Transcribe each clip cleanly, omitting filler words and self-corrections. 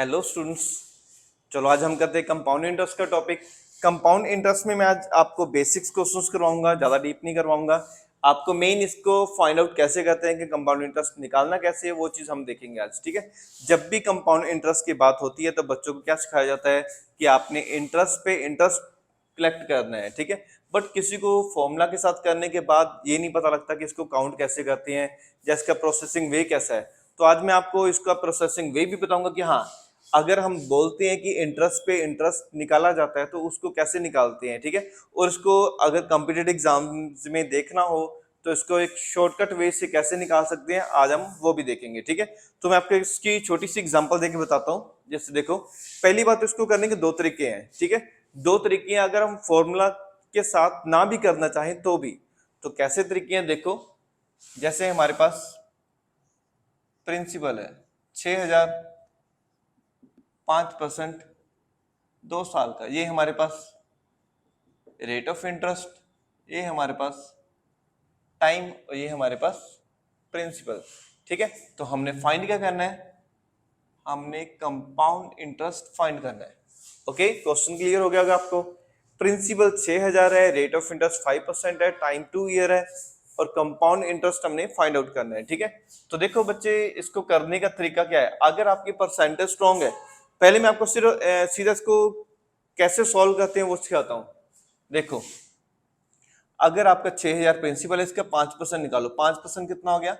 Hello students. चलो आज हम करते हैं कंपाउंड इंटरेस्ट का टॉपिक। कंपाउंड इंटरेस्ट में मैं आज आपको बेसिक्स क्वेश्चंस करवाऊंगा, ज़्यादा डीप नहीं करवाऊंगा। आपको मेन इसको फाइंड आउट कैसे करते हैं कि कंपाउंड इंटरेस्ट निकालना कैसे है वो चीज़ हम देखेंगे आज, ठीक है। जब भी कंपाउंड इंटरेस्ट की बात होती है तो बच्चों को क्या सिखाया जाता है कि आपने इंटरेस्ट पे इंटरेस्ट कलेक्ट करना है, ठीक है। बट किसी को फॉर्मूला के साथ करने के बाद ये नहीं पता लगता कि इसको काउंट कैसे करते हैं या इसका प्रोसेसिंग वे कैसा है। तो आज मैं आपको इसका प्रोसेसिंग वे भी बताऊंगा कि हाँ, अगर हम बोलते हैं कि इंटरेस्ट पे इंटरेस्ट निकाला जाता है तो उसको कैसे निकालते हैं, ठीक है। और इसको अगर कॉम्पिटिटिव एग्जाम्स में देखना हो तो इसको एक शॉर्टकट वे से कैसे निकाल सकते हैं आज हम वो भी देखेंगे, ठीक है। तो मैं आपको इसकी छोटी सी एग्जांपल देके बताता हूँ। जैसे देखो, पहली बात इसको करने के दो तरीके हैं, ठीक है। दो तरीके हैं, अगर हम फॉर्मूला के साथ ना भी करना चाहें तो भी। तो कैसे तरीके हैं देखो, जैसे हमारे पास प्रिंसिपल है 6,000, 5% 2 साल का, ये हमारे पास रेट ऑफ इंटरेस्ट, ये हमारे पास टाइम और ये हमारे पास प्रिंसिपल, ठीक है। तो हमने फाइंड क्या करना है, हमने कंपाउंड इंटरेस्ट फाइंड करना है। ओके, क्वेश्चन क्लियर हो गया होगा आपको। प्रिंसिपल 6,000 है, रेट ऑफ इंटरेस्ट 5% है, टाइम 2 ईयर है और कंपाउंड इंटरेस्ट हमने फाइंड आउट करना है, ठीक है। तो देखो बच्चे, इसको करने का तरीका क्या है। अगर आपकी परसेंटेज स्ट्रॉन्ग है, पहले मैं आपको सिर्फ सीधा इसको कैसे सॉल्व करते हैं वो सिखाता हूं। देखो, अगर आपका 6,000 प्रिंसिपल है, इसका 5% निकालो। 5% कितना हो गया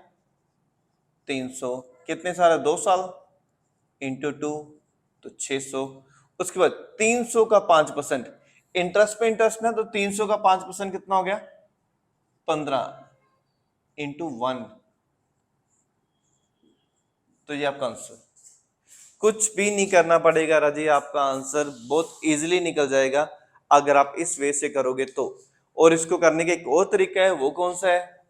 300। कितने साल है 2 साल, इंटू 2 तो 600। उसके बाद 300 का 5%, इंटरेस्ट पे इंटरेस्ट ना, तो 300 का 5% कितना हो गया 15 इंटू 1। तो ये आपका आंसर, कुछ भी नहीं करना पड़ेगा राजी, आपका आंसर बहुत इजीली निकल जाएगा अगर आप इस वे से करोगे तो। और इसको करने का एक और तरीका है, वो कौन सा है।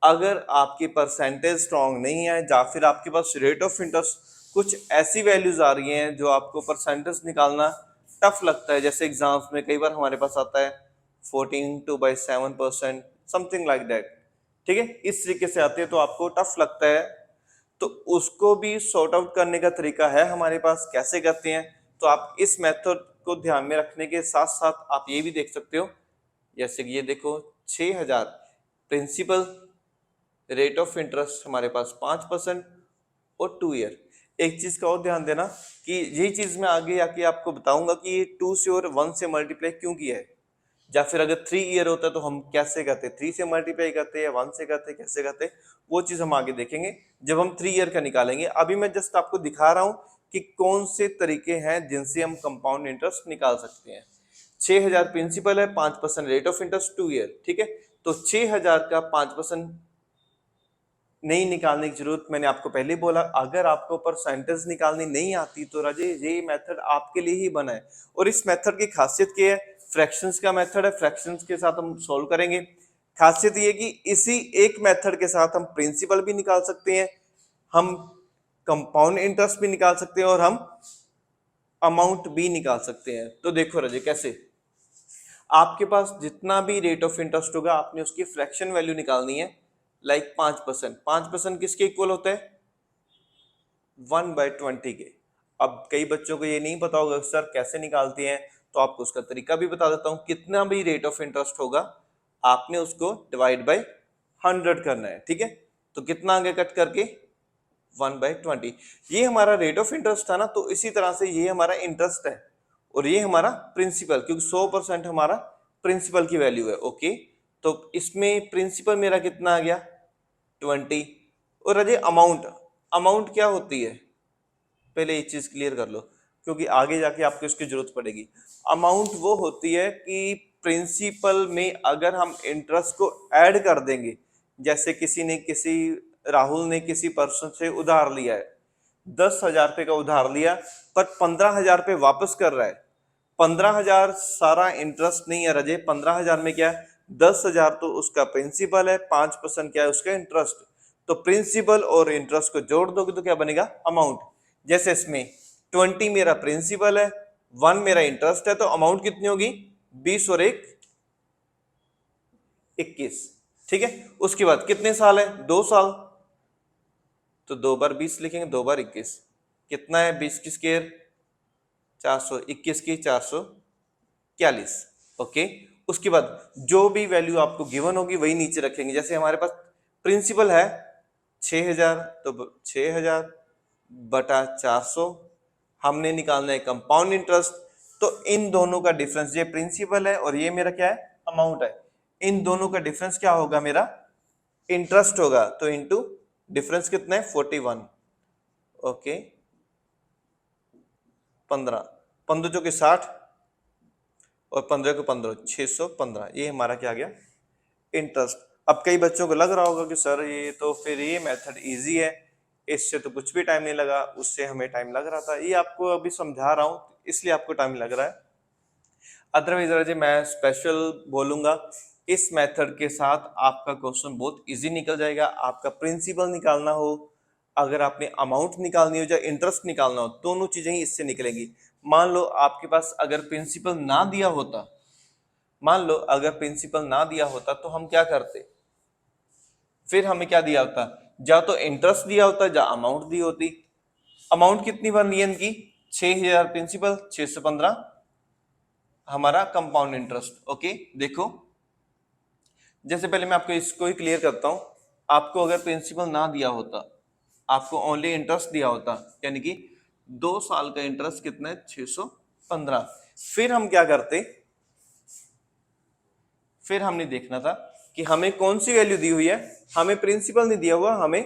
अगर आपकी परसेंटेज स्ट्रांग नहीं है या फिर आपके पास रेट ऑफ इंटरेस्ट कुछ ऐसी वैल्यूज आ रही हैं जो आपको परसेंटेज निकालना टफ लगता है, जैसे एग्जाम्स में कई बार हमारे पास आता है 14/7%, समथिंग लाइक दैट, ठीक है। इस तरीके से आते हैं तो आपको टफ लगता है, तो उसको भी सॉर्ट आउट करने का तरीका है हमारे पास। कैसे करते हैं, तो आप इस मेथड को ध्यान में रखने के साथ साथ आप ये भी देख सकते हो। जैसे कि ये देखो, 6,000 प्रिंसिपल, रेट ऑफ इंटरेस्ट हमारे पास 5% और 2 ईयर। एक चीज का और ध्यान देना कि यही चीज मैं आगे आके आपको बताऊंगा कि ये 2 से और 1 से मल्टीप्लाई क्यों किया है, या फिर अगर 3 ईयर होता तो हम कैसे करते, 3 से मल्टीप्लाई करते या 1 से करते, कैसे करते, वो चीज हम आगे देखेंगे जब हम 3 ईयर का निकालेंगे। अभी मैं जस्ट आपको दिखा रहा हूं कि कौन से तरीके हैं जिनसे हम कंपाउंड इंटरेस्ट निकाल सकते हैं। 6,000 प्रिंसिपल है, 5% रेट ऑफ इंटरेस्ट 2 ईयर, ठीक है। तो 6,000 का 5% नहीं निकालने की जरूरत, मैंने आपको पहले ही बोला, अगर आपको परसेंटेज निकालनी नहीं आती तो राजे ये मेथड आपके लिए ही बना है। और इस मेथड की खासियत क्या है, फ्रैक्शंस का मेथड है, फ्रैक्शंस के साथ हम सॉल्व करेंगे। खासियत ये कि इसी एक मेथड के साथ हम प्रिंसिपल भी निकाल सकते हैं, हम कंपाउंड इंटरेस्ट भी निकाल सकते हैं और हम अमाउंट भी निकाल सकते हैं। तो देखो राजे कैसे, आपके पास जितना भी रेट ऑफ इंटरेस्ट होगा आपने उसकी फ्रैक्शन वैल्यू निकालनी है। लाइक 5%, 5% किसके इक्वल होता है 1/20 के। अब कई बच्चों को ये नहीं पता होगा सर कैसे निकालते हैं, तो आपको उसका तरीका भी बता देता हूं। कितना भी रेट ऑफ इंटरेस्ट होगा आपने उसको डिवाइड बाय 100 करना है, ठीक है। तो कितना आगे कट करके 1/20। ये हमारा रेट ऑफ इंटरेस्ट था ना, तो इसी तरह से ये हमारा इंटरेस्ट है और ये हमारा प्रिंसिपल, क्योंकि 100% हमारा प्रिंसिपल की वैल्यू है। ओके, तो इसमें प्रिंसिपल मेरा कितना आ गया 20। और अजय अमाउंट, अमाउंट क्या होती है, पहले ये चीज क्लियर कर लो क्योंकि आगे जाके आपको इसकी जरूरत पड़ेगी। अमाउंट वो होती है कि प्रिंसिपल में अगर हम इंटरेस्ट को ऐड कर देंगे, जैसे किसी राहुल ने किसी पर्सन से उधार लिया है, 10,000 रुपये का उधार लिया, पर 15,000 रुपये वापस कर रहा है। 15,000 सारा इंटरेस्ट नहीं है रजे, 15,000 में क्या है 10,000 तो उसका प्रिंसिपल है, 5% क्या है उसका इंटरेस्ट। तो प्रिंसिपल और इंटरेस्ट को जोड़ दोगे तो क्या बनेगा अमाउंट। जैसे इसमें 20 मेरा प्रिंसिपल है, 1 मेरा इंटरेस्ट है, तो अमाउंट कितनी होगी 20 और 1 21, ठीक है। उसके बाद कितने साल है 2 साल, तो 2 बार 20 लिखेंगे, 2 बार 21, कितना है 20 की स्क्वायर 400, 21 की 441। ओके, उसके बाद जो भी वैल्यू आपको गिवन होगी वही नीचे रखेंगे। जैसे हमारे पास प्रिंसिपल है 6000, तो 6000 बटा 400 हमने निकालना है कंपाउंड इंटरेस्ट। तो इन दोनों का डिफरेंस, ये प्रिंसिपल है और ये मेरा क्या है, अमाउंट है, इन दोनों का डिफरेंस क्या होगा, मेरा इंटरेस्ट होगा। तो इनटू डिफरेंस कितना है 41। ओके, 15 15 जो कि 60 और 15 को 15 615, ये हमारा क्या आ गया, इंटरेस्ट। अब कई बच्चों को लग रहा होगा कि सर ये तो फिर ये मेथड इजी है, इससे तो कुछ भी टाइम नहीं लगा, उससे हमें टाइम लग रहा था। ये आपको अभी समझा रहा हूं इसलिए आपको टाइम लग रहा है, अदरवाइज मैं स्पेशल बोलूंगा इस मेथड के साथ आपका क्वेश्चन बहुत इजी निकल जाएगा। आपका प्रिंसिपल निकालना हो, अगर आपने अमाउंट निकालनी हो या इंटरेस्ट निकालना हो, दोनों चीजें ही इससे निकलेंगी। मान लो आपके पास अगर प्रिंसिपल ना दिया होता, मान लो अगर प्रिंसिपल ना दिया होता तो हम क्या करते, फिर हमें क्या दिया होता, या तो इंटरेस्ट दिया होता या अमाउंट दी होती। अमाउंट कितनी बन रही है इनकी, 6000 प्रिंसिपल, 615 हमारा कंपाउंड इंटरेस्ट। ओके, देखो जैसे पहले मैं आपको इसको ही क्लियर करता हूं। आपको अगर प्रिंसिपल ना दिया होता, आपको ओनली इंटरेस्ट दिया होता, यानी कि 2 साल का इंटरेस्ट कितना है 615, फिर हम क्या करते, फिर हमने देखना था कि हमें कौन सी वैल्यू दी हुई है, हमें प्रिंसिपल नहीं दिया हुआ, हमें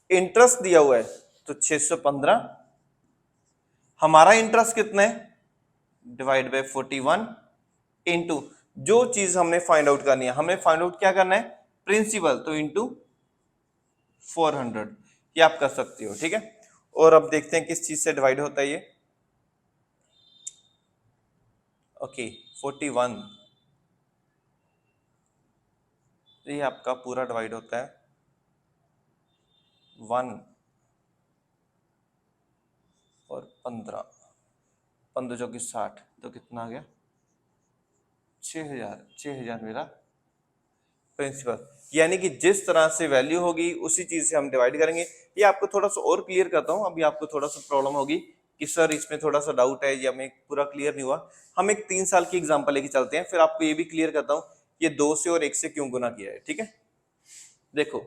इंटरेस्ट दिया हुआ है। तो 615 हमारा इंटरेस्ट कितना है, डिवाइड बाय 41 इंटू जो चीज हमने फाइंड आउट करनी है, हमें फाइंड आउट क्या करना है, प्रिंसिपल, तो इंटू 400, ये आप कर सकते हो। ठीक है, और अब देखते हैं किस चीज से डिवाइड होता है ये। ओके, 41 ये आपका पूरा डिवाइड होता है 1 और 15, 15 जो कि 60, तो कितना आ गया 6000, 6000 मेरा प्रिंसिपल। यानी कि जिस तरह से वैल्यू होगी उसी चीज से हम डिवाइड करेंगे। ये आपको थोड़ा सा और क्लियर करता हूं, अभी आपको थोड़ा सा प्रॉब्लम होगी कि सर इसमें थोड़ा सा डाउट है या हमें पूरा क्लियर नहीं हुआ। हम एक 3 साल की एग्जांपल लेके चलते हैं, फिर आपको ये भी क्लियर करता हूं ये 2 से और 1 से क्यों गुना किया है। ठीक है, देखो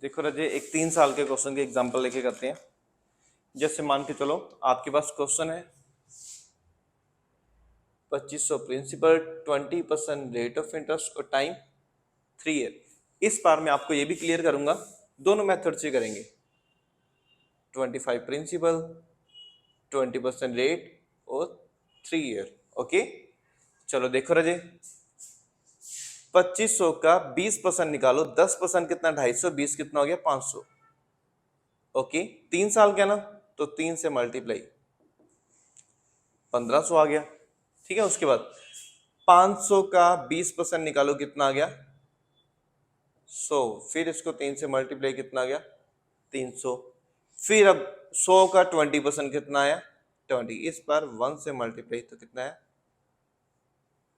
देखो रजे, एक 3 साल के क्वेश्चन के एग्जांपल लेके करते हैं। जैसे मान के चलो आपके पास क्वेश्चन है 2500 प्रिंसिपल, 20% रेट ऑफ इंटरेस्ट और टाइम 3 ईयर। इस बार मैं आपको ये भी क्लियर करूंगा, दोनों मेथड से करेंगे, 25 प्रिंसिपल, 20% रेट और 3 ईयर। ओके, चलो देखो रजे, 2500 का 20% निकालो, 10% कितना 250, 20 कितना हो गया 500। ओके, 3 साल क्या ना, तो 3 से मल्टीप्लाई 1500 आ गया। ठीक है, उसके बाद 500 का 20% निकालो, कितना आ गया 100, फिर इसको 3 से मल्टीप्लाई कितना आ गया 300, फिर अब 100 का 20% कितना आया 20, इस पर 1 से मल्टीप्लाई तो कितना है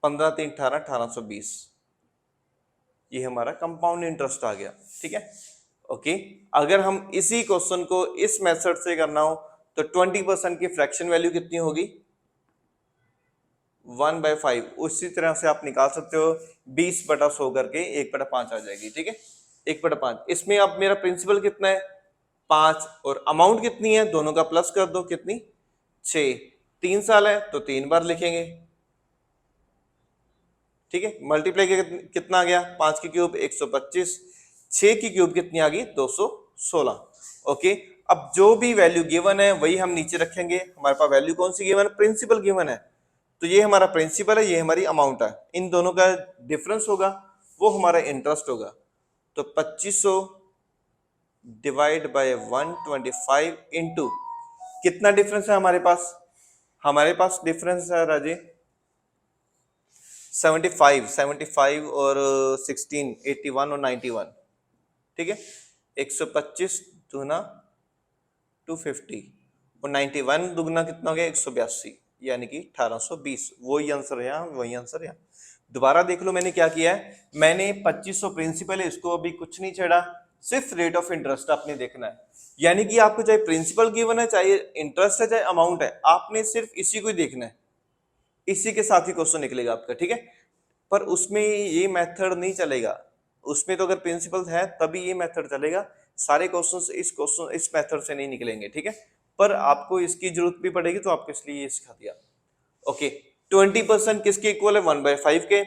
15 3 18, 1820, ये हमारा कंपाउंड इंटरेस्ट आ गया। ठीक है, ओके, अगर हम इसी क्वेश्चन को इस मेथड से करना हो तो 20% की फ्रैक्शन वैल्यू कितनी होगी 1/5, उसी तरह से आप निकाल सकते हो 20/100 करके 1/5 आ जाएगी। ठीक है, 1/5, इसमें अब मेरा प्रिंसिपल कितना है 5 और अमाउंट कितनी है, दोनों का प्लस कर दो, कितनी 6, 3 साल है तो 3 बार लिखेंगे। ठीक है, मल्टीप्लाई कितना आ गया 5 की क्यूब 125, 6 की क्यूब कितनी आ गई 216। ओके, अब जो भी वैल्यू गिवन है वही हम नीचे रखेंगे। हमारे पास वैल्यू कौन सी गिवन है, प्रिंसिपल गिवन है, तो ये हमारा प्रिंसिपल है, ये हमारी अमाउंट है, इन दोनों का डिफरेंस होगा वो हमारा इंटरेस्ट होगा। तो 2500 डिवाइड बाय 125 इंटू कितना डिफरेंस है हमारे पास डिफरेंस है राजे 75 और 16, 81 और 91। ठीक है, 125 दुगना 250 और 91 दुगना कितना हो गया 182, यानी कि 1820। वही आंसर है यहाँ, वही आंसर है यहाँ। दोबारा देख लो मैंने क्या किया है, मैंने 2500 प्रिंसिपल है, इसको अभी कुछ नहीं छेड़ा, सिर्फ रेट ऑफ इंटरेस्ट आपने देखना है। यानी कि आपको चाहे प्रिंसिपल गिवन है, चाहे इंटरेस्ट है, चाहे अमाउंट है, आपने सिर्फ इसी को ही देखना है, इसी के साथ ही क्वेश्चन निकलेगा आपका, ठीक है। पर उसमें ये मेथड नहीं चलेगा, उसमें तो अगर प्रिंसिपल है तभी ये मेथड चलेगा, सारे क्वेश्चन इस मेथड से नहीं निकलेंगे, ठीक है। पर आपको इसकी जरूरत भी पड़ेगी तो आपको इसलिए ये सिखा दिया। ओके, 20% किसके इक्वल है, 1/5 के।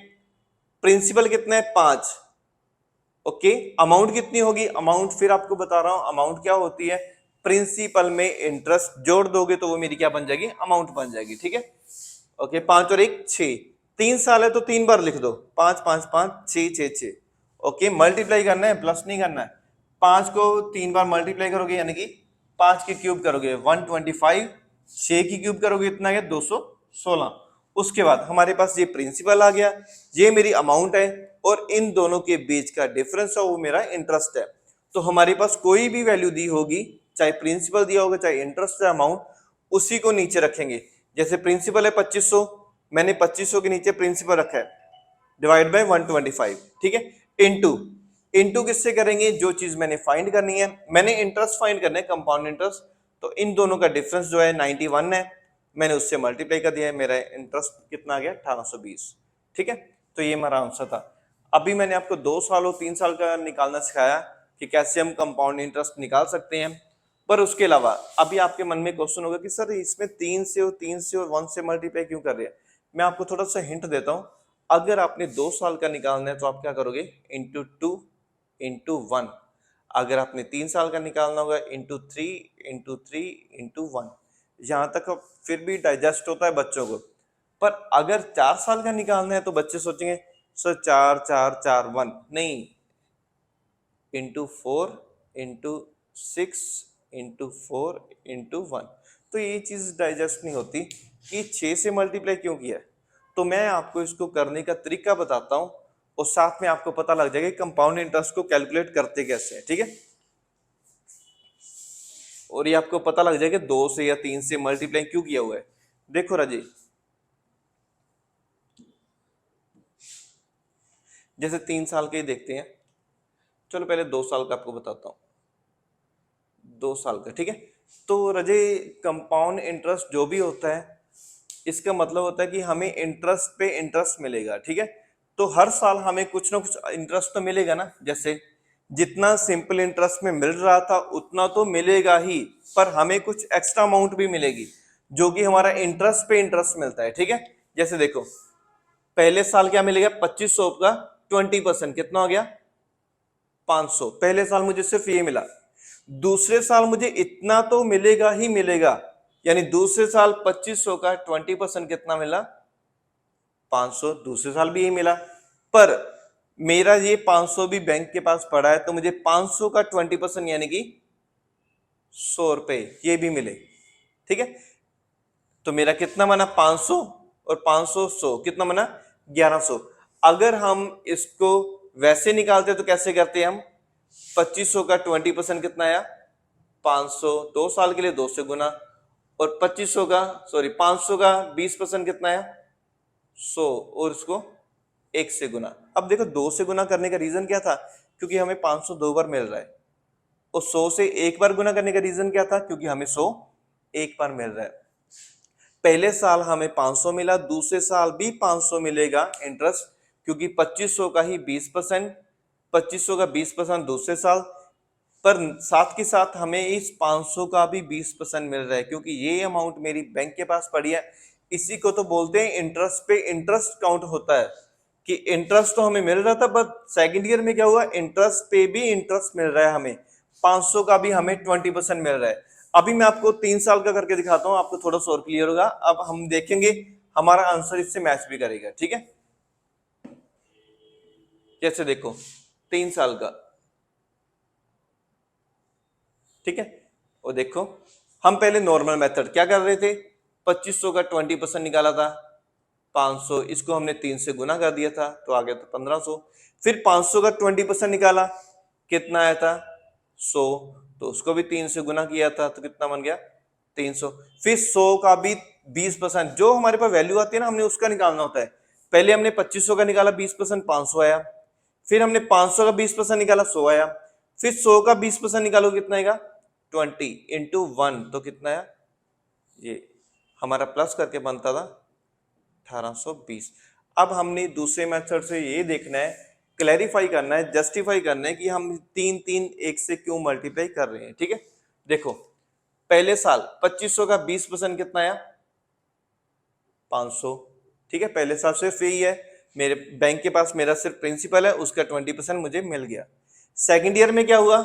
प्रिंसिपल कितना है, 5। ओके, अमाउंट कितनी होगी, अमाउंट फिर आपको बता रहा हूं, अमाउंट क्या होती है, प्रिंसिपल में इंटरेस्ट जोड़ दोगे तो वो मेरी क्या बन जाएगी, अमाउंट बन जाएगी, ठीक है। ओके, 5 और 1 6, 3 साल है तो 3 बार लिख दो, 5 5 5 6 6 6। ओके, मल्टीप्लाई करना है, प्लस नहीं करना है। 5 को 3 बार मल्टीप्लाई करोगे यानी कि 5 की क्यूब करोगे 125, 6 की क्यूब करोगे इतना है 216। उसके बाद हमारे पास ये प्रिंसिपल आ गया, ये मेरी अमाउंट है, और इन दोनों के बीच का डिफरेंस है वो मेरा इंटरेस्ट है। तो हमारे पास कोई भी वैल्यू दी होगी, चाहे प्रिंसिपल दिया होगा चाहे इंटरेस्ट है अमाउंट, उसी को नीचे रखेंगे। जैसे प्रिंसिपल है 2500, मैंने 2500 के नीचे प्रिंसिपल रखा है, डिवाइड बाय 125, ठीक है। इनटू किससे करेंगे, जो चीज मैंने फाइंड करनी है, मैंने इंटरेस्ट फाइंड करना है, कंपाउंड इंटरेस्ट, तो इन दोनों का डिफरेंस जो है 91 है, मैंने उससे मल्टीप्लाई कर दिया है, मेरा इंटरेस्ट कितना आ गया 1820, ठीक है। तो ये हमारा आंसर था। अभी मैंने आपको 2 साल और 3 साल का निकालना सिखाया कि कैसे हम कंपाउंड इंटरेस्ट निकाल सकते हैं। पर उसके अलावा अभी आपके मन में क्वेश्चन होगा कि सर इसमें 3 से और 1 से मल्टीप्लाई क्यों कर रहे हैं। मैं आपको थोड़ा सा हिंट देता हूं, अगर आपने 2 साल का निकालना है तो आप क्या करोगे, इंटू 2 इंटू 1। अगर आपने 3 साल का निकालना होगा इंटू 3 इंटू 3 इंटू 1। यहां तक फिर भी डाइजेस्ट होता है बच्चों को। पर अगर 4 साल का निकालना है तो बच्चे सोचेंगे सर 4 4 4 1 नहीं, इंटू 4 इंटू 6 इंटू 4 इंटू 1। तो ये चीज डाइजेस्ट नहीं होती कि 6 से मल्टीप्लाई क्यों किया है। तो मैं आपको इसको करने का तरीका बताता हूं, और साथ में आपको पता लग जाएगा कंपाउंड इंटरेस्ट को कैलकुलेट करते कैसे हैं, ठीक है। और ये आपको पता लग जाएगा 2 से या 3 से मल्टीप्लाई क्यों किया हुआ है। देखो राजी, जैसे 3 साल के ही देखते हैं, चलो पहले 2 साल का आपको बताता हूं, 2 साल का, ठीक है। तो रजे कंपाउंड इंटरेस्ट जो भी होता है, इसका मतलब होता है कि हमें इंटरेस्ट पे इंटरेस्ट मिलेगा, ठीक है। तो हर साल हमें कुछ ना कुछ इंटरेस्ट तो मिलेगा ना, जैसे जितना सिंपल इंटरेस्ट में मिल रहा था उतना तो मिलेगा ही, पर हमें कुछ एक्स्ट्रा अमाउंट भी मिलेगी जो कि हमारा इंटरेस्ट पे इंटरेस्ट मिलता है, ठीक है। जैसे देखो पहले साल क्या मिलेगा, 2500 का 20% कितना हो गया, 500। पहले साल मुझे सिर्फ ये मिला, दूसरे साल मुझे इतना तो मिलेगा ही मिलेगा, यानी दूसरे साल 2500 का 20% कितना मिला, 500। दूसरे साल भी ये मिला, पर मेरा ये 500 भी बैंक के पास पड़ा है, तो मुझे 500 का 20% यानी कि 100 रुपए ये भी मिले, ठीक है। तो मेरा कितना बना 500 और 500 100 कितना बना 1100। अगर हम इसको वैसे निकालते तो कैसे करते हैं हम, 2500 का 20% कितना आया 500, 2 साल के लिए 2 से गुना, और 2500 का 500 का 20% कितना आया 100, और इसको 1 से गुना। अब देखो 2 से गुना करने का रीजन क्या था, क्योंकि हमें 500 2 बार मिल रहा है, और 100 से 1 बार गुना करने का रीजन क्या था, क्योंकि हमें 100 1 बार मिल रहा है। पहले साल हमें 500 मिला, दूसरे साल भी 500 मिलेगा इंटरेस्ट, क्योंकि 2500 का ही 20%, 2500 का 20% दूसरे साल, पर साथ के साथ हमें इस 500 का भी 20% मिल रहा है, क्योंकि ये अमाउंट मेरी बैंक के पास पड़ी है। इसी को तो बोलते हैं इंटरेस्ट पे इंटरेस्ट काउंट होता है, कि इंटरेस्ट तो हमें मिल रहा था, बट सेकेंड ईयर में क्या हुआ, इंटरेस्ट पे भी इंटरेस्ट मिल रहा है हमें, 500 का भी हमें 20% मिल रहा है। अभी मैं आपको 3 साल का करके दिखाता हूं, आपको थोड़ा सा और क्लियर होगा। अब हम देखेंगे हमारा आंसर इससे मैच भी करेगा, ठीक है। जैसे देखो 3 साल का, ठीक है, और देखो हम पहले नॉर्मल मेथड क्या कर रहे थे, 2500 का 20% निकाला था 500, इसको हमने 3 से गुना कर दिया था तो आ गया था 1500। फिर 500 का 20% निकाला, कितना आया था 100, तो उसको भी 3 से गुना किया था तो कितना बन गया 300। फिर 100 का भी 20%, जो हमारे पास वैल्यू आती है ना हमने उसका निकालना होता है। पहले हमने 2500 का निकाला 20%, 500 आया। फिर हमने 500 का 20% निकाला, 100 आया। फिर 100 का 20% निकालो, कितना आएगा? 20 इंटू 1, तो कितना आया? ये हमारा प्लस करके बनता था 1820। अब हमने दूसरे मेथड से ये देखना है, क्लैरिफाई करना है, जस्टिफाई करना है कि हम 3 3 1 से क्यों मल्टीप्लाई कर रहे हैं। ठीक है, देखो पहले साल 2500 का 20% कितना आया? 500। ठीक है, पहले साल सिर्फ यही है, मेरे बैंक के पास मेरा सिर्फ प्रिंसिपल है, उसका 20% मुझे मिल गया। सेकेंड ईयर में क्या हुआ?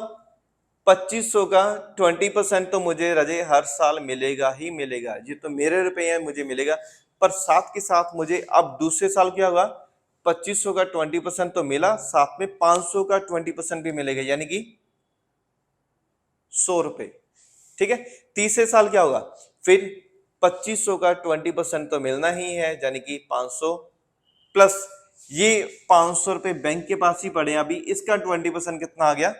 2500 का 20% तो मुझे रजे हर साल मिलेगा ही मिलेगा, ये तो मेरे रुपए हैं, मुझे मिलेगा। पर साथ के साथ मुझे अब दूसरे साल क्या होगा? 2500 का 20% तो मिला, साथ में 500 का 20% भी मिलेगा, यानी कि 100 रुपए। ठीक है, तीसरे साल क्या होगा? फिर 2500 का 20% तो मिलना ही है, यानी कि 500 प्लस ये 500 रुपए बैंक के पास ही पड़े, अभी इसका 20% कितना आ गया?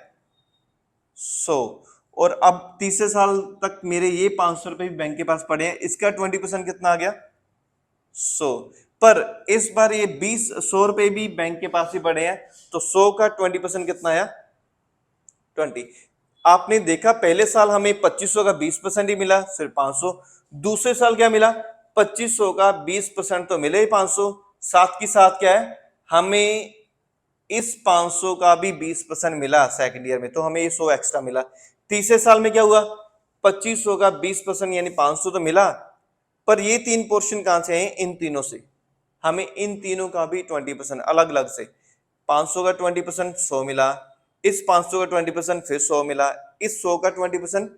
100। और अब तीसरे साल तक मेरे ये 500 रुपए भी बैंक के पास पड़े हैं, इसका 20% कितना आ गया? 100। पर इस बार ये 100 रुपए भी बैंक के पास ही पड़े हैं, तो 100 का 20% कितना आया? 20। आपने देखा पहले साल हमें 2500 का 20% ही मिला, सिर्फ 500। दूसरे साल क्या मिला? 2500 का 20% तो मिले ही 500, साथ की साथ क्या है, हमें इस 500 का भी 20% मिला सेकंड ईयर में, तो हमें ये 100 एक्स्ट्रा मिला। तीसरे साल में क्या हुआ? 2500 का 20% यानी 500 तो मिला, पर ये तीन पोर्शन कहां से हैं? इन तीनों से। हमें इन तीनों का भी 20% अलग अलग से, 500 का 20% 100 मिला, इस 500 का 20% फिर 100 मिला, इस 100 का 20%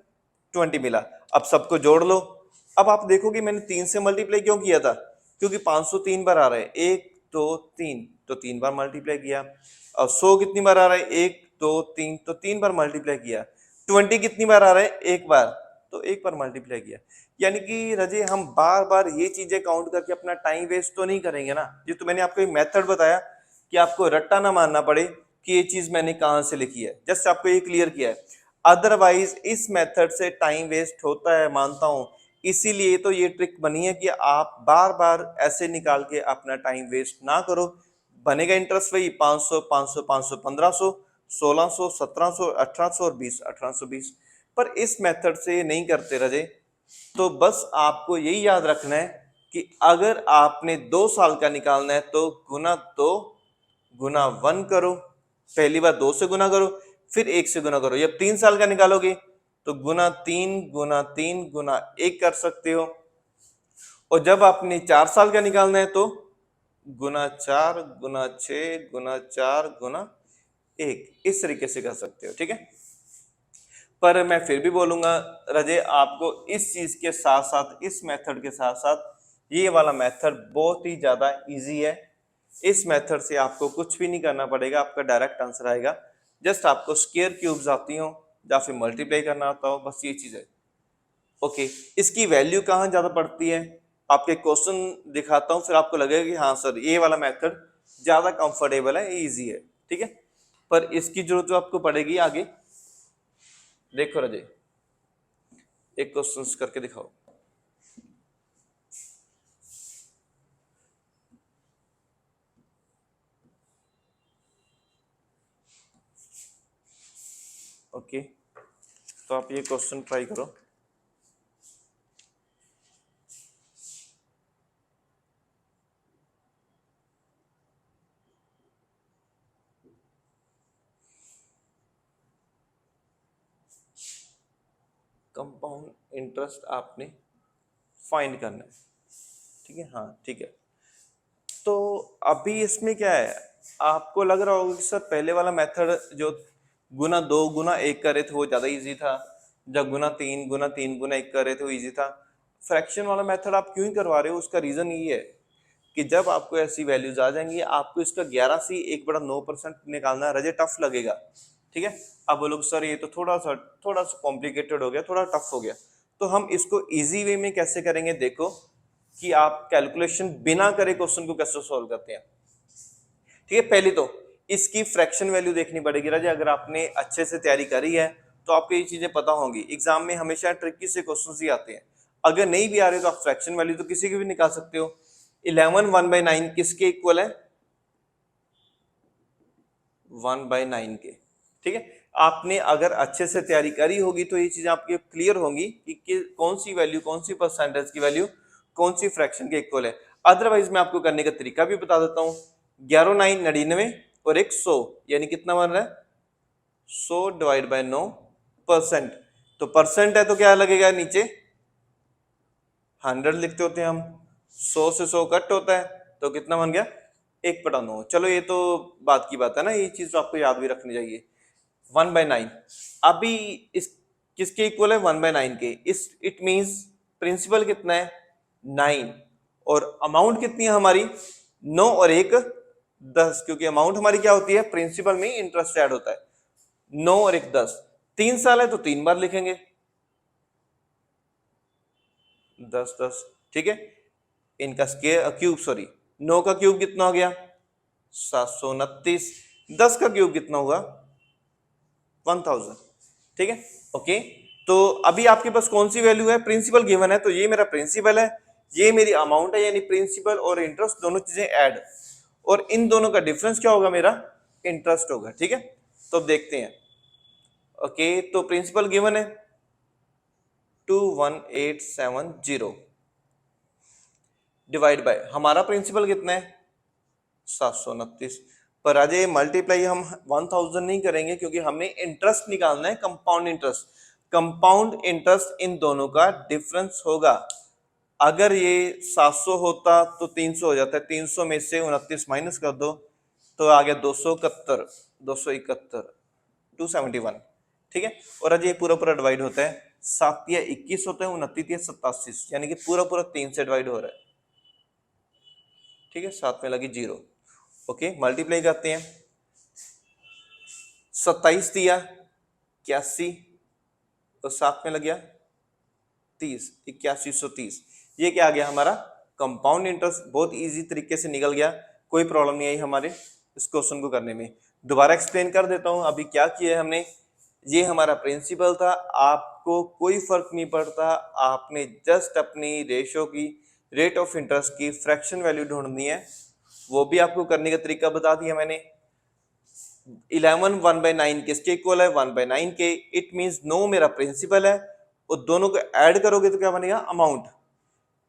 20 मिला। अब सबको जोड़ लो। अब आप देखोगे मैंने 3 से मल्टीप्लाई क्यों किया था? क्योंकि 500 3 बार आ रहा है, 1 2 3, तो 3 बार मल्टीप्लाई किया। और 100 कितनी बार आ रहा है? 1 2 3, तो 3 बार मल्टीप्लाई किया। 20 कितनी बार आ रहा है? 1 बार, तो 1 बार मल्टीप्लाई किया। यानी कि रजे हम बार बार ये चीजें काउंट करके अपना टाइम वेस्ट तो नहीं करेंगे ना। ये तो मैंने आपको एक मेथड बताया कि आपको रट्टा ना मानना पड़े कि ये चीज मैंने कहां से लिखी है, जस्ट आपको ये क्लियर किया है। अदरवाइज इस मेथड से टाइम वेस्ट होता है, मानता हूं, इसीलिए तो ये ट्रिक बनी है कि आप बार बार ऐसे निकाल के अपना टाइम वेस्ट ना करो। बनेगा इंटरेस्ट वही 500 500 500 1500 1600 1700 1800 और 20 1820। पर इस मेथड से नहीं करते रजे, तो बस आपको यही याद रखना है कि अगर आपने 2 साल का निकालना है तो गुना 2 गुना 1 करो, पहली बार 2 से गुना करो, फिर 1 से गुना करो। जब 3 साल का निकालोगे तो गुना 3 गुना 3 गुना 1 कर सकते हो। और जब आपने 4 साल का निकालना है तो गुना 4 गुना 6 गुना 4 गुना 1, इस तरीके से कर सकते हो। ठीक है, पर मैं फिर भी बोलूंगा रजे, आपको इस चीज के साथ साथ, इस मेथड के साथ साथ ये वाला मेथड बहुत ही ज्यादा इजी है। इस मेथड से आपको कुछ भी नहीं करना पड़ेगा, आपका डायरेक्ट आंसर आएगा। जस्ट आपको स्क्वायर क्यूब्स आती हो या फिर मल्टीप्लाई करना आता हो, बस ये चीज है। ओके, इसकी वैल्यू कहाँ ज्यादा पड़ती है, आपके क्वेश्चन दिखाता हूँ, फिर आपको लगेगा कि हाँ सर ये वाला मेथड ज्यादा कंफर्टेबल है, इजी है। ठीक है, पर इसकी जरूरत जो आपको पड़ेगी आगे। देखो रजे, एक क्वेश्चन करके दिखाओ। ओके, तो आप ये क्वेश्चन ट्राई करो। कंपाउंड इंटरेस्ट आपने फाइंड करना है। ठीक है, हाँ ठीक है। तो अभी इसमें क्या है, आपको लग रहा होगा कि सर पहले वाला मेथड जो गुना 2 गुना 1 कर रहे थे वो ज्यादा इजी था, जब गुना 3 गुना 3 गुना 1 कर रहे थे वो इजी था। फ्रैक्शन वाला मेथड आप क्यों ही करवा रहे हो? उसका रीजन ये है कि जब आपको ऐसी वैल्यूज आ जाएंगी, आपको इसका 11 से 1/9% निकालना रजे टफ लगेगा। ठीक है, अब बोलोगे सर ये तो थोड़ा सा कॉम्प्लिकेटेड हो गया, थोड़ा टफ हो गया। तो हम इसको इजी वे में कैसे करेंगे, देखो कि आप कैलकुलेशन बिना करे क्वेश्चन को कैसे सॉल्व करते हैं। ठीक है, पहले तो इसकी फ्रैक्शन वैल्यू देखनी पड़ेगी राजा। अगर आपने अच्छे से तैयारी करी है तो आपको ये चीजें पता होंगी। एग्जाम में हमेशा ट्रिकी से क्वेश्चन ही आते हैं। अगर नहीं भी आ रहे तो आप फ्रैक्शन वैल्यू तो किसी की भी निकाल सकते हो। 11 1/9 किसके इक्वल है? 1/9 के। ठीक है, आपने अगर अच्छे से तैयारी करी होगी तो ये चीजें आपकी क्लियर होंगी कि कौन सी वैल्यू, कौन सी परसेंटेज की वैल्यू कौन सी फ्रैक्शन के इक्वल है। अदरवाइज मैं आपको करने का तरीका भी बता देता हूँ। 11 9 99 और एक 100, यानी कितना बन रहा है? 100 डिवाइड बाय 9%। तो परसेंट है तो क्या लगेगा नीचे? 100 लिखते होते हैं हम, 100 से 100 कट होता है तो कितना बन गया? 1/9। चलो ये तो बात की बात है ना, ये चीज तो आपको याद भी रखनी चाहिए। 1/9 अभी इस किसके इक्वल है? 1/9 के। इस इट मींस प्रिंसिपल कितना है? 9, और अमाउंट कितनी है हमारी? 9 और एक 10, क्योंकि अमाउंट हमारी क्या होती है? प्रिंसिपल में इंटरेस्ट ऐड होता है। 9 और एक 10, 3 साल है तो 3 बार लिखेंगे 10 10। ठीक है, इनका स्केयर क्यूब, सॉरी 9 का क्यूब कितना हो गया? 729। 10 का क्यूब कितना होगा? 1000। ठीक है, ओके। तो अभी आपके पास कौन सी वैल्यू है? प्रिंसिपल गिवन है, तो ये मेरा प्रिंसिपल है, ये मेरी अमाउंट है, यानी प्रिंसिपल और इंटरेस्ट दोनों चीजें ऐड, और इन दोनों का डिफरेंस क्या होगा? मेरा इंटरेस्ट होगा। ठीक है, तो अब देखते हैं। ओके, तो प्रिंसिपल गिवन है 21870 डिवाइड बाय हमारा प्रिंसिपल कितना है? 729। पर आज ये मल्टीप्लाई हम 1000 नहीं करेंगे, क्योंकि हमने इंटरेस्ट निकालना है, compound interest. Compound interest in दोनों का डिफरेंस होगा। अगर ये 700 होता तो 300 हो जाता है, 300 में से 29 माइनस कर दो तो आ गया 271, 271, 271। ठीक है, और आज ये पूरा पूरा डिवाइड होता है, 7 या 21 होता है, 29 या 87, यानी कि पूरा पूरा 3 से डिवाइड हो रहा है। ठीक है, 7 में लगी 0। ओके, मल्टीप्लाई करते हैं। 27 दिया 81, और 7 में लग गया 30, 8130। ये क्या आ गया हमारा? Compound interest. बहुत इजी तरीके से निकल गया, कोई प्रॉब्लम नहीं आई हमारे इस क्वेश्चन को करने में। दोबारा एक्सप्लेन कर देता हूं अभी क्या किया है हमने। ये हमारा प्रिंसिपल था, आपको कोई फर्क नहीं पड़ता, आपने जस्ट अपनी रेशो की, रेट ऑफ इंटरेस्ट की फ्रैक्शन वैल्यू ढूंढनी है, वो भी आपको करने का तरीका बता दिया मैंने। 11 1/9 किसके इक्वल है? 1/9 के। इट मींस 9 मेरा प्रिंसिपल है, और दोनों को ऐड करोगे तो क्या बनेगा? अमाउंट।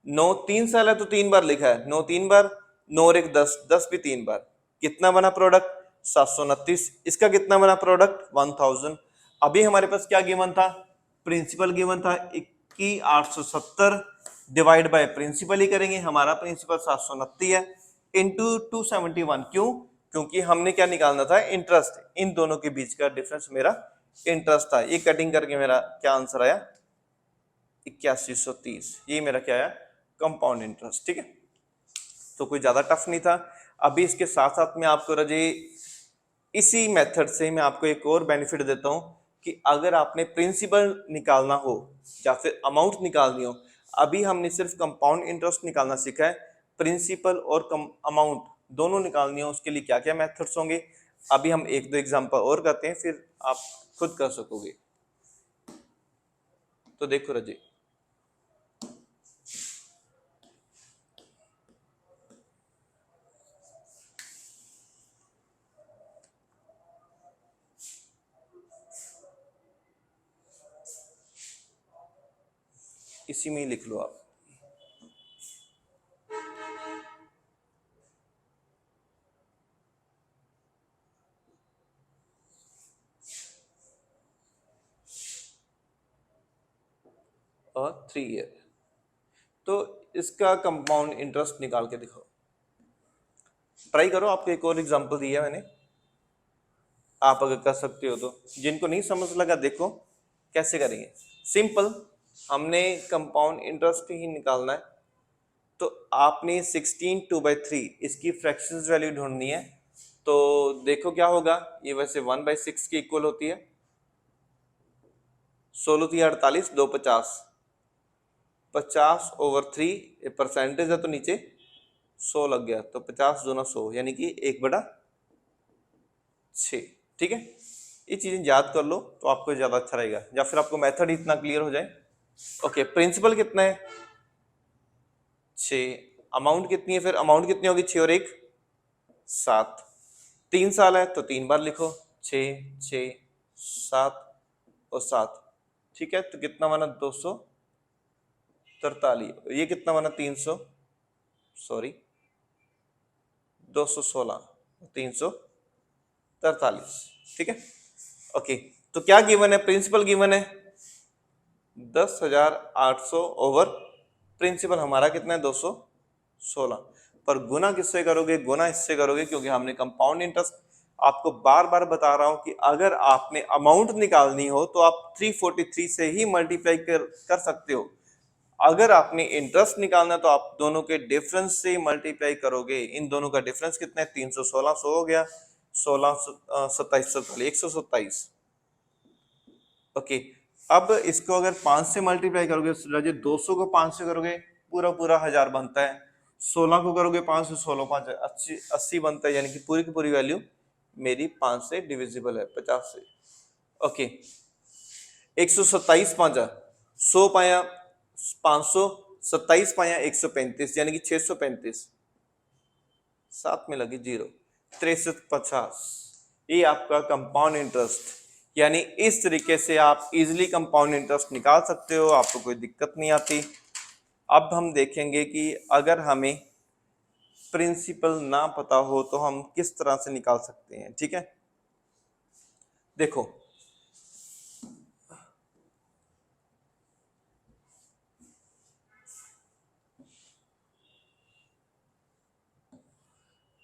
9 3 साल है तो 3 बार लिखा है, 9 3 बार, 9 और एक 10, 10 भी 3 बार। कितना बना प्रोडक्ट? 729। इसका कितना बना प्रोडक्ट? 1000। अभी हमारे पास क्या गिवन था? प्रिंसिपल गिवन था 21,870 डिवाइड बाय प्रिंसिपल ही करेंगे, हमारा प्रिंसिपल 729 है, इंटू 271। क्यों? क्योंकि हमने क्या निकालना था? इंटरेस्ट। इन दोनों के बीच का डिफरेंस मेरा इंटरेस्ट था। ये कटिंग करके मेरा क्या आंसर आया? 8130। ये मेरा क्या आया? Compound interest. ठीक है, तो कोई ज्यादा टफ नहीं था। अभी इसके साथ साथ में आपको रजे इसी मेथड से मैं आपको एक और बेनिफिट देता हूं कि अगर आपने प्रिंसिपल निकालना हो या फिर अमाउंट निकालनी हो, अभी हमने सिर्फ कंपाउंड इंटरेस्ट निकालना सीखा है, प्रिंसिपल और अमाउंट दोनों निकालनी हो उसके लिए क्या क्या मेथड्स होंगे, अभी हम एक दो एग्जांपल और करते हैं, फिर आप खुद कर सकोगे। तो देखो रजे, इसी में ही लिख लो आप। और 3 ईयर, तो इसका कंपाउंड इंटरेस्ट निकाल के दिखाओ, ट्राई करो। आपको एक और एग्जांपल दिया मैंने, आप अगर कर सकते हो तो। जिनको नहीं समझ लगा देखो कैसे करेंगे। सिंपल, हमने कंपाउंड इंटरेस्ट ही निकालना है, तो आपने 16 2/3 इसकी फ्रैक्शंस वैल्यू ढूंढनी है। तो देखो क्या होगा, ये वैसे 1/6 की इक्वल होती है, 16 थी 48, 2 50, 50/3, ये परसेंटेज है तो नीचे 100 लग गया, तो 50 दूना 100, यानी कि 1/6। ठीक है, ये चीजें याद कर लो तो आपको ज्यादा अच्छा रहेगा, या फिर आपको मेथड ही इतना क्लियर हो जाए ओके, प्रिंसिपल कितना है 6, अमाउंट कितनी है, फिर अमाउंट कितनी होगी 6 और 1 7, 3 साल है तो 3 बार लिखो, 6 6 7 और 7, ठीक है। तो कितना बना 243, ये कितना बना 300, सॉरी 216, 343, ठीक है। ओके, तो क्या गिवन है, प्रिंसिपल गिवन है 10,800 ओवर प्रिंसिपल हमारा कितना है 216, पर गुना किससे करोगे, गुना इससे करोगे, क्योंकि हमने कंपाउंड इंटरेस्ट, आपको बार बार बता रहा हूं कि अगर आपने अमाउंट निकालनी हो तो आप 343 से ही मल्टीप्लाई कर सकते हो। अगर आपने इंटरेस्ट निकालना तो आप दोनों के डिफरेंस से मल्टीप्लाई करोगे। इन दोनों का डिफरेंस कितना है 316, 100 हो गया, 16 27 47 127। ओके, अब इसको अगर 5 से मल्टीप्लाई करोगे, 200 को 5 से करोगे पूरा पूरा 1000 बनता है, 16 को करोगे 5 से, 16 5 80 बनता है, यानी कि पूरी की पूरी वैल्यू मेरी 5 से डिविजिबल है 50 से। ओके, 127 5 100 पाया 500, 27 पाया 135, यानी कि 635, साथ में लगी 0, 6350। ये आपका कंपाउंड इंटरेस्ट, यानी इस तरीके से आप इजीली कंपाउंड इंटरेस्ट निकाल सकते हो, आपको कोई दिक्कत नहीं आती। अब हम देखेंगे कि अगर हमें प्रिंसिपल ना पता हो तो हम किस तरह से निकाल सकते हैं, ठीक है। देखो,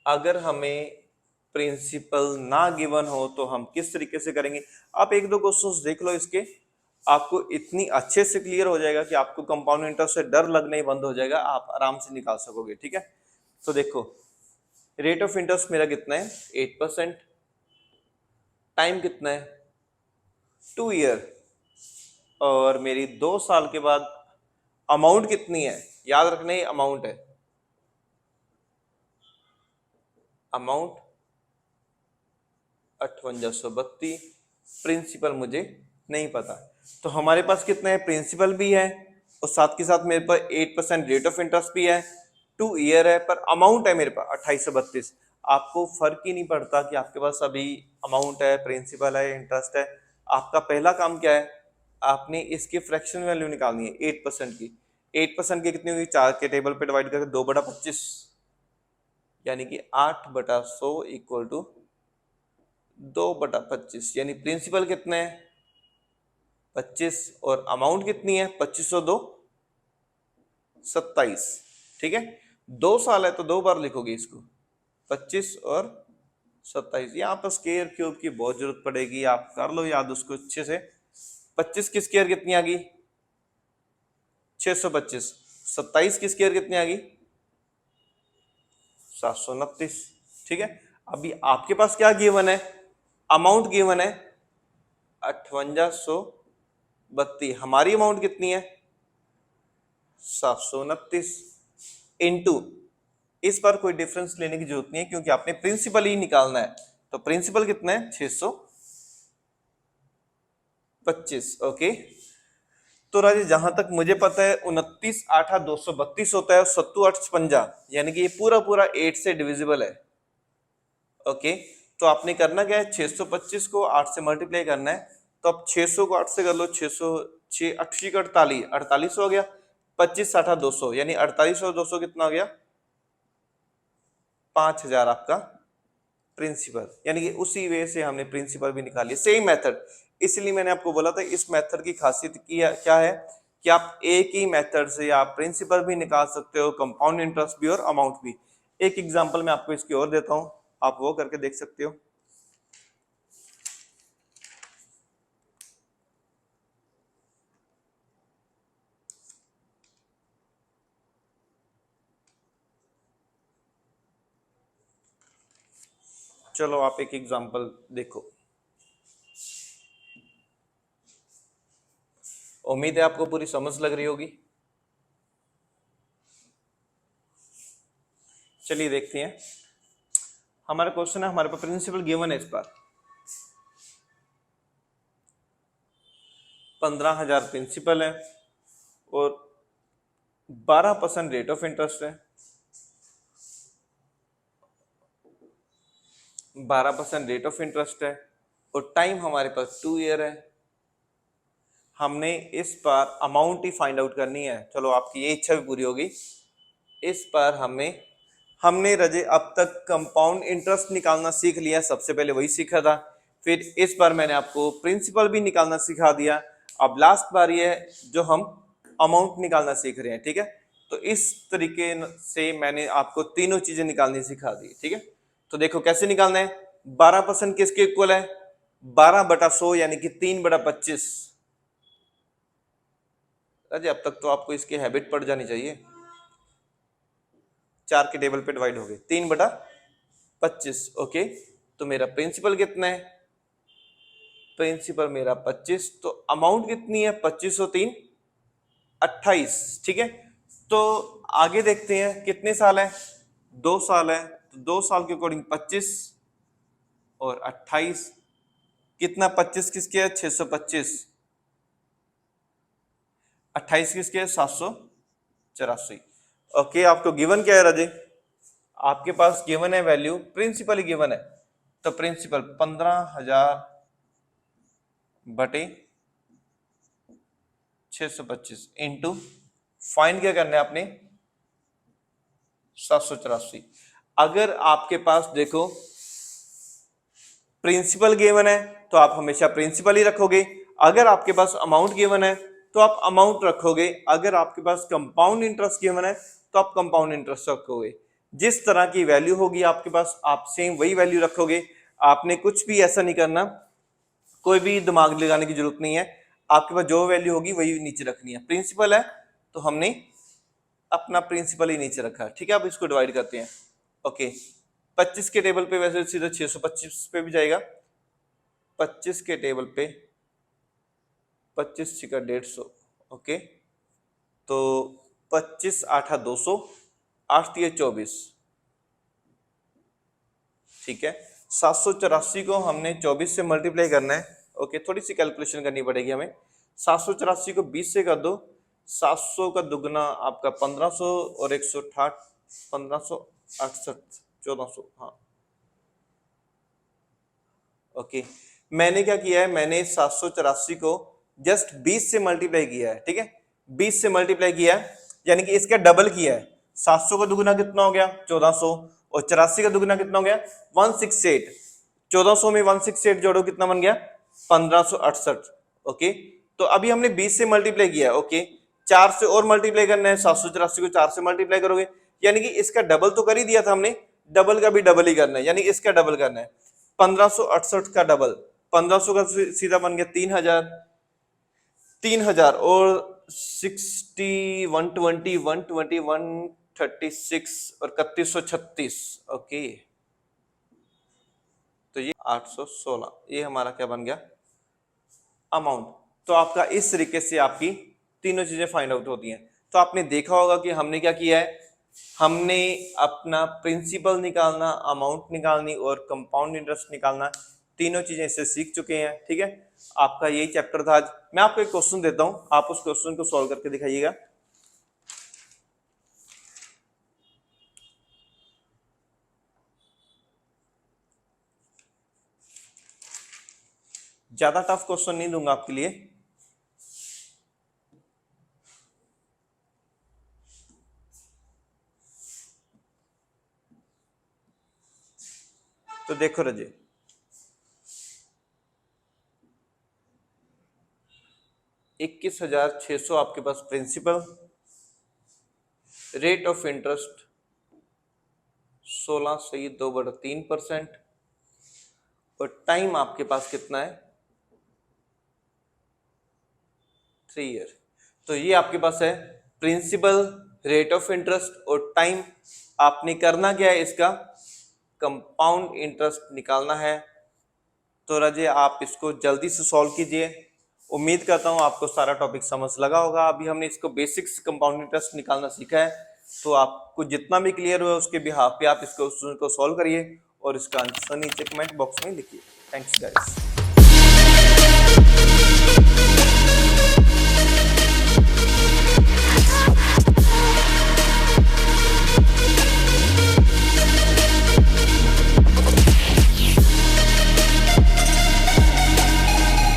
अगर हमें प्रिंसिपल ना गिवन हो तो हम किस तरीके से करेंगे। आप एक दो क्वेश्चंस देख लो इसके, आपको इतनी अच्छे से क्लियर हो जाएगा कि आपको कंपाउंड इंटरेस्ट से डर लगना ही बंद हो जाएगा, आप आराम से निकाल सकोगे, ठीक है। तो देखो, रेट ऑफ इंटरेस्ट मेरा कितना है 8%, टाइम कितना है 2 ईयर, और मेरी 2 साल के बाद अमाउंट कितनी है, याद रखना ये अमाउंट है, अमाउंट 5832, प्रिंसिपल मुझे नहीं पता। तो हमारे पास कितना है, प्रिंसिपल भी है और साथ के साथ मेरे पास 8% रेट ऑफ इंटरेस्ट भी है, 2 ईयर है, पर अमाउंट है मेरे पास 2832। आपको फर्क ही नहीं पड़ता कि आपके पास अभी अमाउंट है, प्रिंसिपल है, इंटरेस्ट है। आपका पहला काम क्या है, आपने इसकी फ्रैक्शन वैल्यू निकालनी है 8% की। 8% की कितनी होगी, 4 के टेबल पे डिवाइड करके 2/25, यानी कि 8/100 इक्वल टू 2/25, यानी प्रिंसिपल कितने है 25 और अमाउंट कितनी है 25 और 2 27, ठीक है। 2 साल है तो 2 बार लिखोगे इसको, 25 और 27। यहाँ पर स्क्वायर क्यूब की बहुत जरूरत पड़ेगी, आप कर लो याद उसको अच्छे से। 25 की स्क्वायर कितनी आ गई 625, 27 की स्क्वायर कितनी आ गई 729, ठीक है। अभी आपके पास क्या गिवन है, अमाउंट गिवन है 5832, हमारी अमाउंट कितनी है 729, इंटू, इस पर कोई डिफरेंस लेने की जरूरत नहीं है क्योंकि आपने प्रिंसिपल ही निकालना है। तो प्रिंसिपल कितना है 625, ओके। तो राजे जहां तक मुझे पता है 29 8 232 होता है, 7 8 56, यानी कि ये पूरा पूरा 8 से डिविजिबल है, ओके। तो आपने करना क्या है, 625 को 8 से मल्टीप्लाई करना है। तो अब 600 को 8 से कर लो, 600 6 80 का 48, 48 हो गया, 25 60 200, यानी 48 और 200 कितना हो गया 5000 आपका प्रिंसिपल। यानी कि उसी वे से हमने प्रिंसिपल भी निकाली, सेम मेथड। इसलिए मैंने आपको बोला था इस मेथड की खासियत क्या है कि आप एक ही मेथड से आप प्रिंसिपल भी निकाल सकते हो, कंपाउंड इंटरेस्ट भी और अमाउंट भी। एक एग्जांपल मैं आपको इसकी और देता हूं, आप वो करके देख सकते हो। चलो आप एक एग्जांपल देखो, उम्मीद है आपको पूरी समझ लग रही होगी। चलिए देखते हैं, हमारा क्वेश्चन है, हमारे पास प्रिंसिपल गिवन है इस बार 15,000 प्रिंसिपल है, और 12% रेट ऑफ इंटरेस्ट है, 12% रेट ऑफ इंटरेस्ट है और टाइम हमारे पास 2 ईयर है। हमने इस बार अमाउंट ही फाइंड आउट करनी है। चलो आपकी ये इच्छा भी पूरी होगी। इस बार हमने रजे अब तक कंपाउंड इंटरेस्ट निकालना सीख लिया, सबसे पहले वही सीखा था। फिर इस बार मैंने आपको प्रिंसिपल भी निकालना सिखा दिया। अब लास्ट बार ये है जो हम अमाउंट निकालना सीख रहे हैं, ठीक है। तो इस तरीके से मैंने आपको तीनों चीजें निकालनी सिखा दी, ठीक है। तो देखो कैसे निकालना है। 12% किसके इक्वल है, 12/100 यानी कि 3/25। अरे अब तक तो आपको इसकी हैबिट पड़ जानी चाहिए। 4 के टेबल पे डिवाइड हो गए, 3/25। ओके, तो मेरा प्रिंसिपल कितना है, प्रिंसिपल मेरा 25। तो अमाउंट कितनी है, 25 और 3 28, ठीक है। तो आगे देखते हैं कितने साल है, 2 साल है। तो 2 साल के अकॉर्डिंग 25 और 28 कितना, 25 किसके है 625, 28 किसके है 784। ओके, आपको गिवन क्या है राजे, आपके पास गिवन है वैल्यू, प्रिंसिपल ही गिवन है। तो प्रिंसिपल 15,000 बटे 625 इंटू फाइंड क्या करना है आपने 784। अगर आपके पास देखो प्रिंसिपल गिवन है तो आप हमेशा प्रिंसिपल ही रखोगे। अगर आपके पास अमाउंट गिवन है तो आप अमाउंट रखोगे। अगर आपके पास कंपाउंड इंटरेस्ट गिवन है तो आप कंपाउंड इंटरेस्ट रखोगे। जिस तरह की वैल्यू होगी आपके पास आप सेम वही वैल्यू रखोगे। आपने कुछ भी ऐसा नहीं करना, कोई भी दिमाग लगाने की जरूरत नहीं है। आपके पास जो वैल्यू होगी वही नीचे रखनी है। प्रिंसिपल है तो हमने अपना प्रिंसिपल ही नीचे रखा, ठीक है। अब इसको डिवाइड करते हैं। ओके, 25 के टेबल पे वैसे सीधा 625 पे भी जाएगा। 25 के टेबल पे 25 का 150। ओके, तो 25 8 200, 8 24, ठीक है। 784 को हमने 24 से मल्टीप्लाई करना है। ओके, थोड़ी सी कैलकुलेशन करनी पड़ेगी हमें। 784 को 20 से कर दो, 700 का दुगना आपका 1500 और 168 1568 1400। हाँ ओके, मैंने क्या किया है, मैंने 784 को जस्ट 20 से मल्टीप्लाई किया है, ठीक है। 20 से मल्टीप्लाई किया है यानी कि इसका डबल किया है। 700 का दुगना कितना हो गया 1400 और 84 का दुगना कितना हो गया 168। 1400 में 168 जोड़ो कितना बन गया 1568। ओके, तो अभी हमने 20 से मल्टीप्लाई किया है। ओके, 4 से और मल्टीप्लाई करना है। 784 को 4 से मल्टीप्लाई करोगे यानी कि इसका डबल तो कर ही दिया था हमने, डबल का भी डबल ही करना है, यानी इसका डबल करना है। 1568 का डबल 1500 का सीधा बन गया 3000, 3000 और 60 120 120 136 और 3136। ओके, तो ये 816, ये हमारा क्या बन गया अमाउंट। तो आपका इस तरीके से आपकी तीनों चीजें फाइंड आउट होती हैं। तो आपने देखा होगा कि हमने क्या किया है, हमने अपना प्रिंसिपल निकालना, अमाउंट निकालनी और कंपाउंड इंटरेस्ट निकालना, तीनों चीजें इससे सीख चुके हैं, ठीक है। आपका यही चैप्टर था आज। मैं आपको एक क्वेश्चन देता हूं, आप उस क्वेश्चन को सॉल्व करके दिखाइएगा। ज्यादा टफ क्वेश्चन नहीं दूंगा आपके लिए। तो देखो रजे, $21,600 आपके पास प्रिंसिपल, रेट ऑफ इंटरेस्ट 16.2/3% और टाइम आपके पास कितना है 3 ईयर। तो ये आपके पास है प्रिंसिपल, रेट ऑफ इंटरेस्ट और टाइम। आपने करना क्या है, इसका कंपाउंड इंटरेस्ट निकालना है। तो राजे आप इसको जल्दी से सॉल्व कीजिए। उम्मीद करता हूं आपको सारा टॉपिक समझ लगा होगा। अभी हमने इसको बेसिक्स कंपाउंड इंटरेस्ट निकालना सीखा है, तो आपको जितना भी क्लियर हुआ उसके बिहाफ पे आप इसको सॉल्व करिए और इसका आंसर नीचे कमेंट बॉक्स में लिखिए। Thanks guys.